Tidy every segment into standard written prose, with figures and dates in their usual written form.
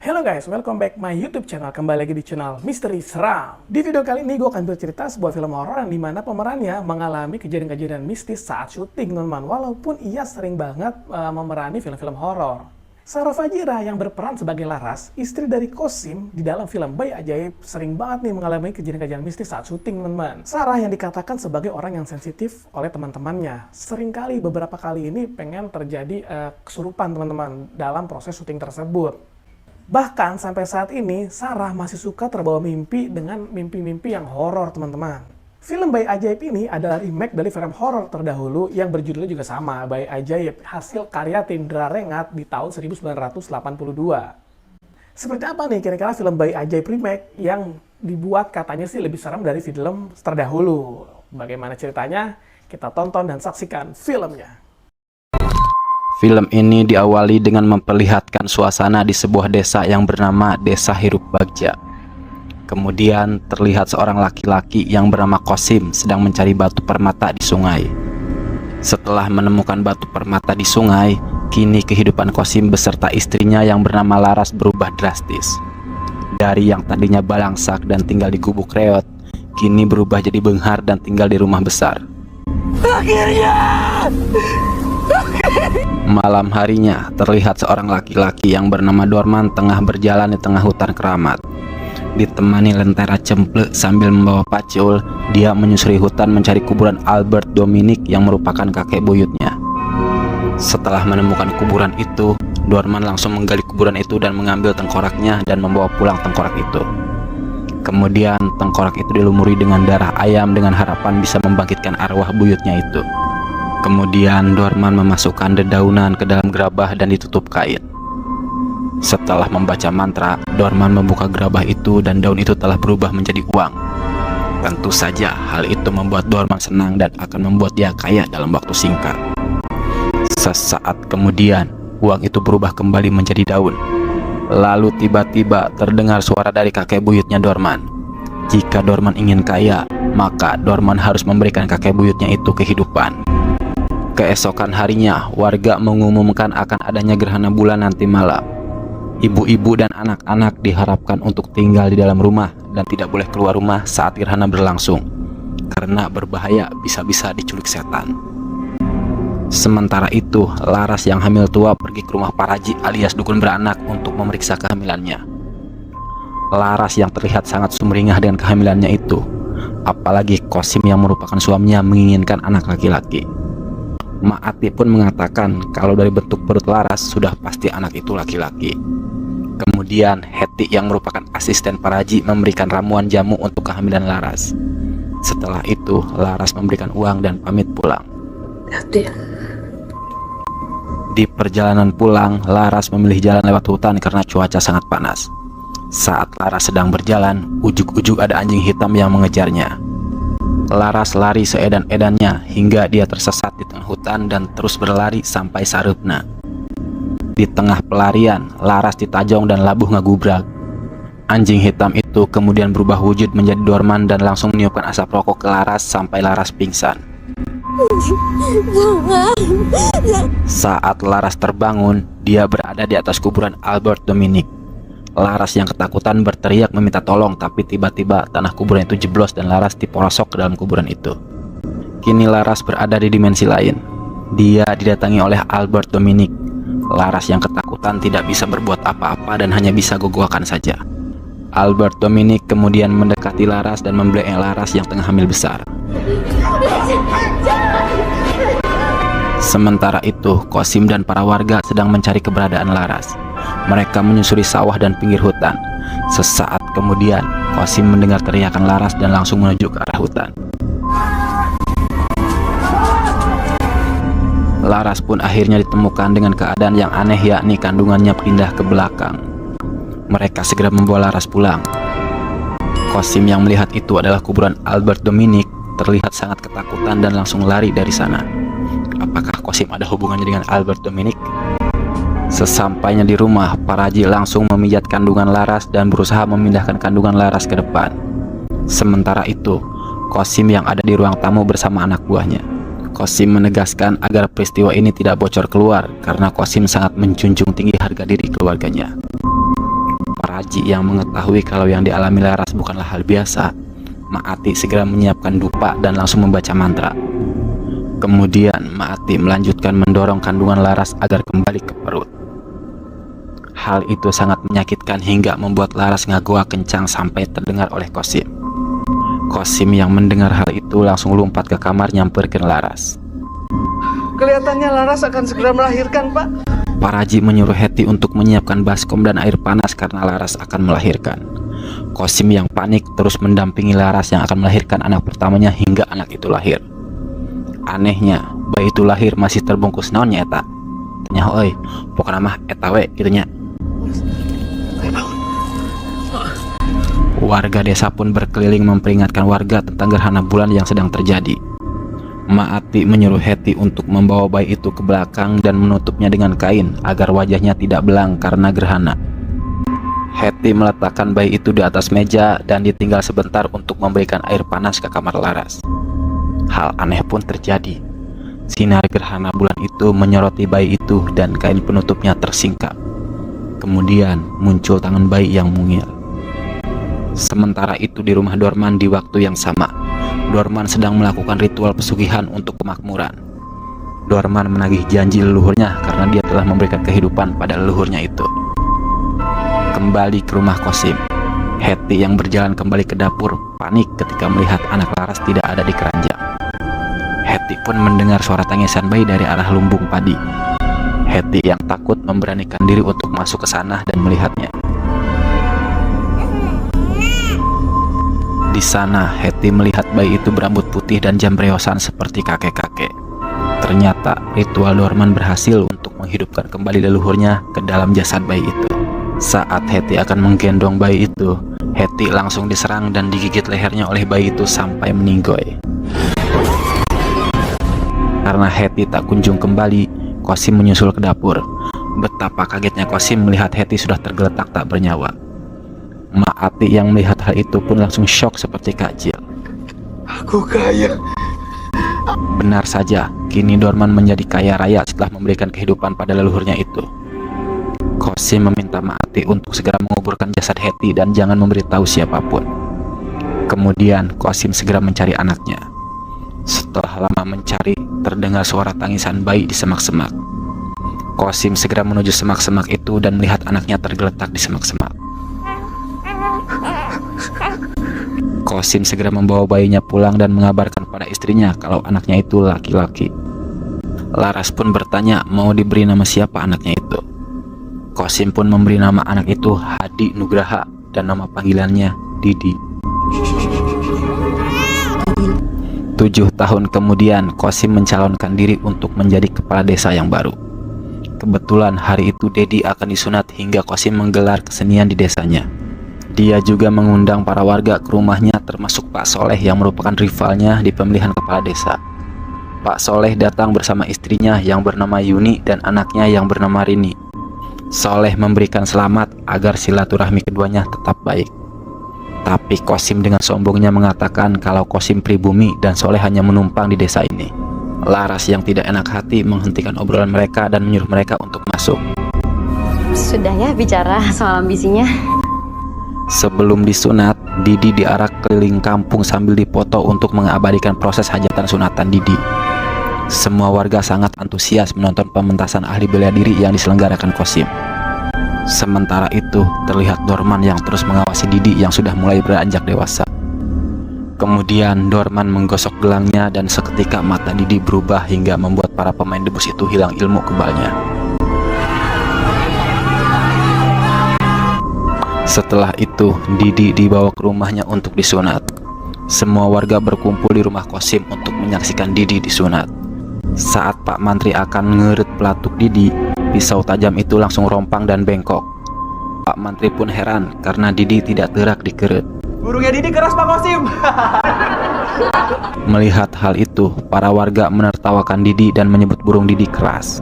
Hello guys, welcome back my YouTube channel. Kembali lagi di channel Misteri Seram. Di video kali ini gue akan bercerita sebuah film horor yang dimana pemerannya mengalami kejadian-kejadian mistis saat syuting, teman-teman. Walaupun ia sering banget memerani film-film horor. Sarah Fajira yang berperan sebagai Laras, istri dari Qasim di dalam film Bayi Ajaib, sering banget nih mengalami kejadian-kejadian mistis saat syuting, teman-teman. Sarah yang dikatakan sebagai orang yang sensitif oleh teman-temannya. Seringkali beberapa kali ini pengen terjadi kesurupan, teman-teman, dalam proses syuting tersebut. Bahkan sampai saat ini, Sarah masih suka terbawa mimpi dengan mimpi-mimpi yang horor, teman-teman. Film Bayi Ajaib ini adalah remake dari film horor terdahulu yang berjudulnya juga sama, Bayi Ajaib, hasil karya Tindra Rengat di tahun 1982. Seperti apa nih kira-kira film Bayi Ajaib remake yang dibuat katanya sih lebih serem dari film terdahulu? Bagaimana ceritanya? Kita tonton dan saksikan filmnya. Film ini diawali dengan memperlihatkan suasana di sebuah desa yang bernama Desa Hiruk Bagja. Kemudian terlihat seorang laki-laki yang bernama Qasim sedang mencari batu permata di sungai. Setelah menemukan batu permata di sungai, kini kehidupan Qasim beserta istrinya yang bernama Laras berubah drastis. Dari yang tadinya balangsak dan tinggal di gubuk reot, kini berubah jadi benghar dan tinggal di rumah besar. Akhirnya! Malam harinya, terlihat seorang laki-laki yang bernama Dorman tengah berjalan di tengah hutan keramat. Ditemani lentera cemplek sambil membawa pacul, dia menyusuri hutan mencari kuburan Albert Dominic yang merupakan kakek buyutnya. Setelah menemukan kuburan itu, Dorman langsung menggali kuburan itu dan mengambil tengkoraknya dan membawa pulang tengkorak itu. Kemudian tengkorak itu dilumuri dengan darah ayam dengan harapan bisa membangkitkan arwah buyutnya itu. Kemudian Dorman memasukkan dedaunan ke dalam gerabah dan ditutup kain. Setelah membaca mantra, Dorman membuka gerabah itu dan daun itu telah berubah menjadi uang. Tentu saja hal itu membuat Dorman senang dan akan membuat dia kaya dalam waktu singkat. Sesaat kemudian, uang itu berubah kembali menjadi daun. Lalu tiba-tiba terdengar suara dari kakek buyutnya Dorman. Jika Dorman ingin kaya, maka Dorman harus memberikan kakek buyutnya itu kehidupan. Keesokan harinya, warga mengumumkan akan adanya gerhana bulan nanti malam. Ibu-ibu dan anak-anak diharapkan untuk tinggal di dalam rumah dan tidak boleh keluar rumah saat gerhana berlangsung, karena berbahaya bisa-bisa diculik setan. Sementara itu, Laras yang hamil tua pergi ke rumah Paraji alias dukun beranak untuk memeriksa kehamilannya. Laras yang terlihat sangat sumringah dengan kehamilannya itu, apalagi Qasim yang merupakan suaminya menginginkan anak laki-laki. Mak Ati pun mengatakan kalau dari bentuk perut Laras sudah pasti anak itu laki-laki. Kemudian Heti yang merupakan asisten Paraji memberikan ramuan jamu untuk kehamilan Laras. Setelah itu Laras memberikan uang dan pamit pulang. Di perjalanan pulang, Laras memilih jalan lewat hutan karena cuaca sangat panas. Saat Laras sedang berjalan, ujug-ujug ada anjing hitam yang mengejarnya. Laras lari seedan-edannya hingga dia tersesat di tengah hutan dan terus berlari sampai sarepna. Di tengah pelarian, Laras ditajong dan labuh ngagubrak. Anjing hitam itu kemudian berubah wujud menjadi Dorman dan langsung meniupkan asap rokok ke Laras sampai Laras pingsan. Saat Laras terbangun, dia berada di atas kuburan Albert Dominic. Laras yang ketakutan berteriak meminta tolong, tapi tiba-tiba tanah kuburan itu jeblos dan Laras diporosok ke dalam kuburan itu. Kini Laras berada di dimensi lain. Dia didatangi oleh Albert Dominic. Laras yang ketakutan tidak bisa berbuat apa-apa dan hanya bisa gogoakan saja. Albert Dominic kemudian mendekati Laras dan membelai Laras yang tengah hamil besar. Sementara itu, Qasim dan para warga sedang mencari keberadaan Laras. Mereka menyusuri sawah dan pinggir hutan. Sesaat kemudian, Qasim mendengar teriakan Laras dan langsung menuju ke arah hutan. Laras pun akhirnya ditemukan dengan keadaan yang aneh, yakni kandungannya pindah ke belakang. Mereka segera membawa Laras pulang. Qasim yang melihat itu adalah kuburan Albert Dominic terlihat sangat ketakutan dan langsung lari dari sana. Apakah Qasim ada hubungannya dengan Albert Dominic? Sesampainya di rumah, Paraji langsung memijat kandungan Laras dan berusaha memindahkan kandungan Laras ke depan. Sementara itu, Qasim yang ada di ruang tamu bersama anak buahnya. Qasim menegaskan agar peristiwa ini tidak bocor keluar karena Qasim sangat menjunjung tinggi harga diri keluarganya. Haji yang mengetahui kalau yang dialami Laras bukanlah hal biasa, Mak Ati segera menyiapkan dupa dan langsung membaca mantra. Kemudian Mak Ati melanjutkan mendorong kandungan Laras agar kembali ke perut. Hal itu sangat menyakitkan hingga membuat Laras ngagoa kencang sampai terdengar oleh Qasim. Qasim yang mendengar hal itu langsung lompat ke kamar nyamperkan Laras. Kelihatannya Laras akan segera melahirkan, Pak. Pak Raji menyuruh Heti untuk menyiapkan baskom dan air panas karena Laras akan melahirkan. Qasim yang panik terus mendampingi Laras yang akan melahirkan anak pertamanya hingga anak itu lahir. Anehnya, bayi itu lahir masih terbungkus naonnya eta. Tanya oi, pokoknya mah eta we gitunya. Warga desa pun berkeliling memperingatkan warga tentang gerhana bulan yang sedang terjadi. Mak Ati menyuruh Heti untuk membawa bayi itu ke belakang dan menutupnya dengan kain agar wajahnya tidak belang karena gerhana. Heti meletakkan bayi itu di atas meja dan ditinggal sebentar untuk memberikan air panas ke kamar Laras. Hal aneh pun terjadi. Sinar gerhana bulan itu menyoroti bayi itu dan kain penutupnya tersingkap. Kemudian muncul tangan bayi yang mungil. Sementara itu di rumah Dorman di waktu yang sama, Dorman sedang melakukan ritual pesugihan untuk kemakmuran. Dorman menagih janji leluhurnya karena dia telah memberikan kehidupan pada leluhurnya itu. Kembali ke rumah Qasim, Heti yang berjalan kembali ke dapur panik ketika melihat anak Laras tidak ada di keranjang. Heti pun mendengar suara tangisan bayi dari arah lumbung padi. Heti yang takut memberanikan diri untuk masuk ke sana dan melihatnya. Di sana, Heti melihat bayi itu berambut putih dan jambreosan seperti kakek-kakek. Ternyata ritual Dorman berhasil untuk menghidupkan kembali leluhurnya ke dalam jasad bayi itu. Saat Heti akan menggendong bayi itu, Heti langsung diserang dan digigit lehernya oleh bayi itu sampai meninggoy. Karena Heti tak kunjung kembali, Qasim menyusul ke dapur. Betapa kagetnya Qasim melihat Heti sudah tergeletak tak bernyawa. Mak Ati yang melihat hal itu pun langsung shock seperti kecil. Aku kaya. Benar saja, kini Dorman menjadi kaya raya setelah memberikan kehidupan pada leluhurnya itu. Qasim meminta Mak Ati untuk segera menguburkan jasad Heti dan jangan memberitahu siapapun. Kemudian Qasim segera mencari anaknya. Setelah lama mencari, terdengar suara tangisan bayi di semak-semak. Qasim segera menuju semak-semak itu dan melihat anaknya tergeletak di semak-semak. Qasim segera membawa bayinya pulang dan mengabarkan pada istrinya kalau anaknya itu laki-laki. Laras pun bertanya mau diberi nama siapa anaknya itu. Qasim pun memberi nama anak itu Hadi Nugraha dan nama panggilannya Didi. 7 tahun kemudian Qasim mencalonkan diri untuk menjadi kepala desa yang baru. Kebetulan hari itu Dedi akan disunat hingga Qasim menggelar kesenian di desanya. Dia juga mengundang para warga ke rumahnya termasuk Pak Soleh yang merupakan rivalnya di pemilihan kepala desa. Pak Soleh datang bersama istrinya yang bernama Yuni dan anaknya yang bernama Rini. Soleh memberikan selamat agar silaturahmi keduanya tetap baik. Tapi Qasim dengan sombongnya mengatakan kalau Qasim pribumi dan Soleh hanya menumpang di desa ini. Laras yang tidak enak hati menghentikan obrolan mereka dan menyuruh mereka untuk masuk. Sudah ya bicara soal ambisinya. Sebelum disunat, Didi diarak keliling kampung sambil dipoto untuk mengabadikan proses hajatan sunatan Didi. Semua warga sangat antusias menonton pementasan ahli bela diri yang diselenggarakan Qasim. Sementara itu, terlihat Dorman yang terus mengawasi Didi yang sudah mulai beranjak dewasa. Kemudian Dorman menggosok gelangnya dan seketika mata Didi berubah hingga membuat para pemain debus itu hilang ilmu kebalnya. Setelah itu, Didi dibawa ke rumahnya untuk disunat. Semua warga berkumpul di rumah Qasim untuk menyaksikan Didi disunat. Saat Pak Mantri akan ngeret pelatuk Didi, pisau tajam itu langsung rompang dan bengkok. Pak Mantri pun heran karena Didi tidak gerak dikeret. Burungnya Didi keras Pak Qasim. Melihat hal itu, para warga menertawakan Didi dan menyebut burung Didi keras.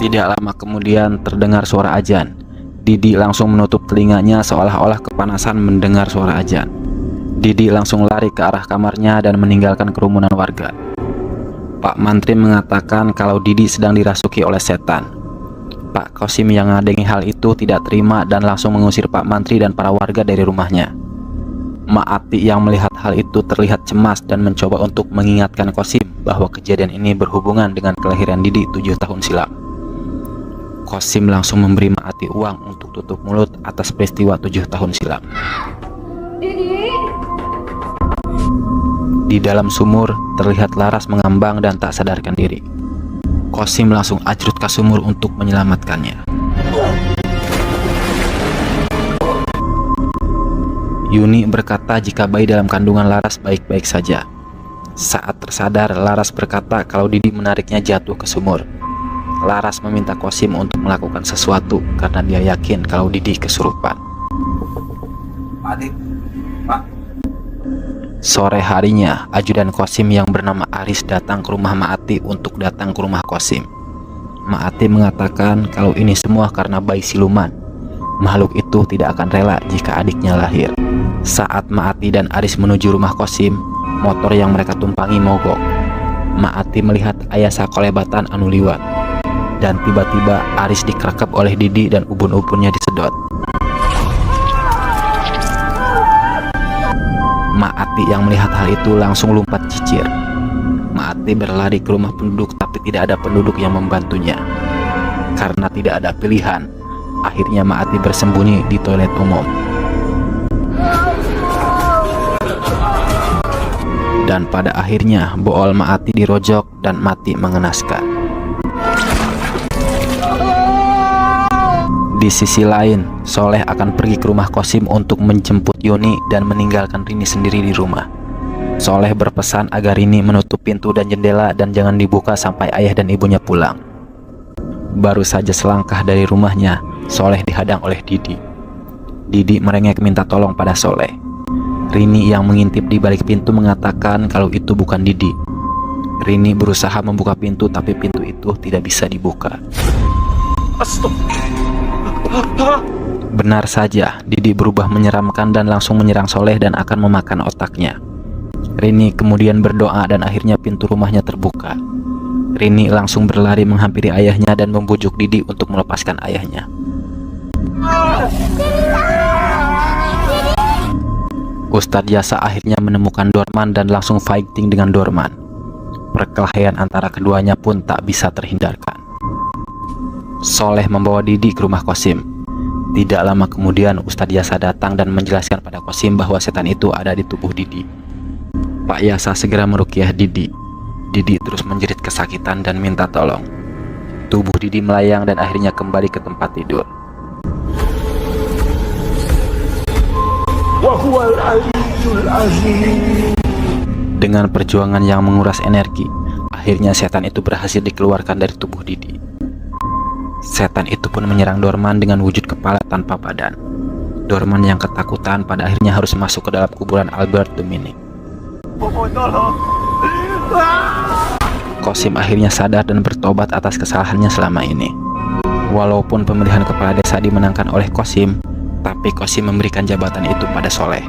Tidak lama kemudian terdengar suara azan. Didi langsung menutup telinganya seolah-olah kepanasan mendengar suara azan. Didi langsung lari ke arah kamarnya dan meninggalkan kerumunan warga. Pak Mantri mengatakan kalau Didi sedang dirasuki oleh setan. Pak Kosim yang ngadengi hal itu tidak terima dan langsung mengusir Pak Mantri dan para warga dari rumahnya. Mak Ati yang melihat hal itu terlihat cemas dan mencoba untuk mengingatkan Kosim bahwa kejadian ini berhubungan dengan kelahiran Didi 7 tahun silam. Kosim langsung memberi Mak Ati uang untuk tutup mulut atas peristiwa 7 tahun silam. Di dalam sumur terlihat Laras mengambang dan tak sadarkan diri. Kosim langsung ajrut ke sumur untuk menyelamatkannya. Yuni berkata jika bayi dalam kandungan Laras baik-baik saja. Saat tersadar, Laras berkata kalau Didi menariknya jatuh ke sumur. Laras meminta Kosim untuk melakukan sesuatu karena dia yakin kalau Didi kesurupan. Sore harinya, ajudan Kosim yang bernama Aris datang ke rumah Maati untuk datang ke rumah Kosim. Maati mengatakan kalau ini semua karena bayi siluman. Makhluk itu tidak akan rela jika adiknya lahir. Saat Maati dan Aris menuju rumah Kosim, motor yang mereka tumpangi mogok. Maati melihat ayah sakolebatan anu liwat. Dan tiba-tiba Aris dikerekep oleh Didi dan ubun-ubunnya disedot. Maati yang melihat hal itu langsung lompat cicir. Maati berlari ke rumah penduduk tapi tidak ada penduduk yang membantunya. Karena tidak ada pilihan, akhirnya Maati bersembunyi di toilet umum. Dan pada akhirnya bool Maati dirojok dan mati mengenaskan. Di sisi lain, Soleh akan pergi ke rumah Kosim untuk menjemput Yuni dan meninggalkan Rini sendiri di rumah. Soleh berpesan agar Rini menutup pintu dan jendela dan jangan dibuka sampai ayah dan ibunya pulang. Baru saja selangkah dari rumahnya, Soleh dihadang oleh Didi. Didi merengek minta tolong pada Soleh. Rini yang mengintip di balik pintu mengatakan kalau itu bukan Didi. Rini berusaha membuka pintu tapi pintu itu tidak bisa dibuka. Benar saja, Didi berubah menyeramkan dan langsung menyerang Soleh dan akan memakan otaknya. Rini kemudian berdoa dan akhirnya pintu rumahnya terbuka. Rini langsung berlari menghampiri ayahnya dan membujuk Didi untuk melepaskan ayahnya. Ustadz Jasa akhirnya menemukan Dorman dan langsung fighting dengan Dorman. Perkelahian antara keduanya pun tak bisa terhindarkan. Soleh membawa Didi ke rumah Kosim. Tidak lama kemudian Ustadz Yasa datang dan menjelaskan pada Kosim bahwa setan itu ada di tubuh Didi. Pak Yasa segera meruqyah Didi. Didi terus menjerit kesakitan dan minta tolong. Tubuh Didi melayang dan akhirnya kembali ke tempat tidur. Dengan perjuangan yang menguras energi, akhirnya setan itu berhasil dikeluarkan dari tubuh Didi. Setan itu pun menyerang Dorman dengan wujud kepala tanpa badan. Dorman yang ketakutan pada akhirnya harus masuk ke dalam kuburan Albert Dominic. Kosim akhirnya sadar dan bertobat atas kesalahannya selama ini. Walaupun pemilihan kepala desa dimenangkan oleh Kosim, tapi Kosim memberikan jabatan itu pada Soleh.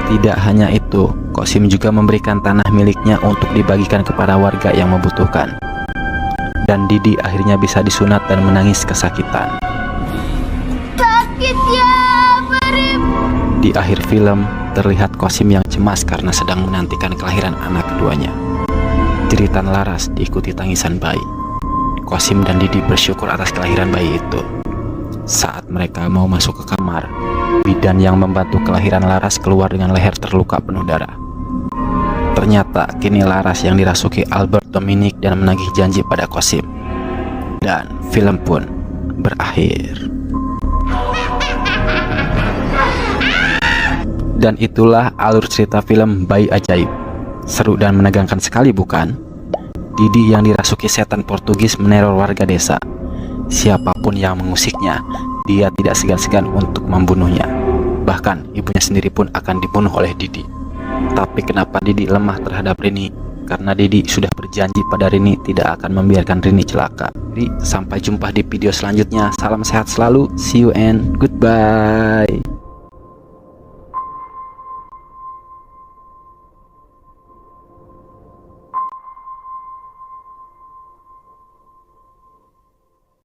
Tidak hanya itu, Kosim juga memberikan tanah miliknya untuk dibagikan kepada warga yang membutuhkan. Dan Didi akhirnya bisa disunat dan menangis kesakitan. Sakit ya, perih. Di akhir film, terlihat Kosim yang cemas karena sedang menantikan kelahiran anak keduanya. Jeritan Laras diikuti tangisan bayi. Kosim dan Didi bersyukur atas kelahiran bayi itu. Saat mereka mau masuk ke kamar, bidan yang membantu kelahiran Laras keluar dengan leher terluka penuh darah. Ternyata kini Laras yang dirasuki Albert Dominic dan menagih janji pada Kosim. Dan film pun berakhir. Dan itulah alur cerita film Bayi Ajaib. Seru dan menegangkan sekali bukan? Didi yang dirasuki setan Portugis meneror warga desa. Siapapun yang mengusiknya, dia tidak segan-segan untuk membunuhnya. Bahkan ibunya sendiri pun akan dibunuh oleh Didi. Tapi kenapa Didi lemah terhadap Rini? Karena Didi sudah berjanji pada Rini tidak akan membiarkan Rini celaka. Jadi sampai jumpa di video selanjutnya. Salam sehat selalu. See you and goodbye.